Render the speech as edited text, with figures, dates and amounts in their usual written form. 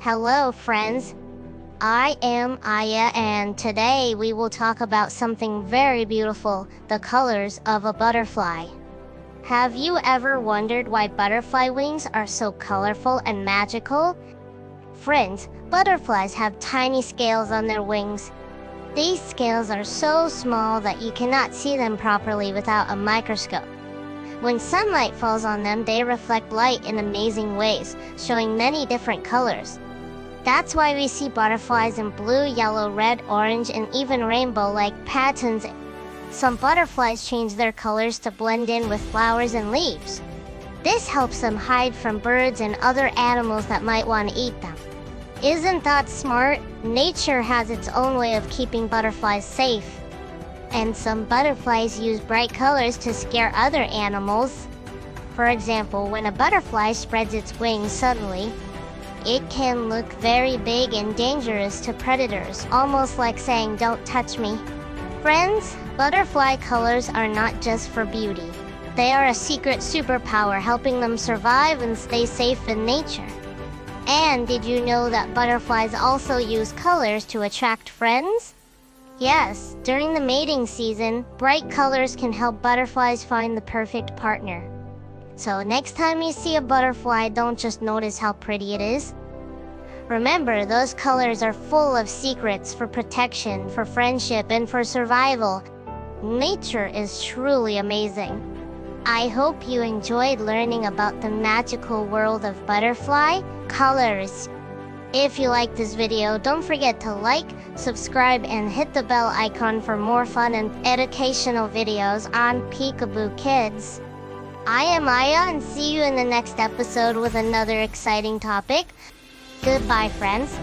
Hello, friends. I am Aya, and today we will talk about something very beautiful, the colors of a butterfly. Have you ever wondered why butterfly wings are so colorful and magical? Friends, butterflies have tiny scales on their wings. These scales are so small that you cannot see them properly without a microscope. When sunlight falls on them, they reflect light in amazing ways, showing many different colors. That's why we see butterflies in blue, yellow, red, orange, and even rainbow-like patterns. Some butterflies change their colors to blend in with flowers and leaves. This helps them hide from birds and other animals that might want to eat them. Isn't that smart? Nature has its own way of keeping butterflies safe. And some butterflies use bright colors to scare other animals. For example, when a butterfly spreads its wings suddenly, it can look very big and dangerous to predators, almost like saying, "Don't touch me." Friends, butterfly colors are not just for beauty. They are a secret superpower, helping them survive and stay safe in nature. And did you know that butterflies also use colors to attract friends? Yes, during the mating season, bright colors can help butterflies find the perfect partner. So next time you see a butterfly, don't just notice how pretty it is. Remember, those colors are full of secrets for protection, for friendship, and for survival. Nature is truly amazing. I hope you enjoyed learning about the magical world of butterfly colors. If you liked this video, don't forget to like, subscribe, and hit the bell icon for more fun and educational videos on Peekaboo Kidz. I am Aya, and see you in the next episode with another exciting topic. Goodbye, friends.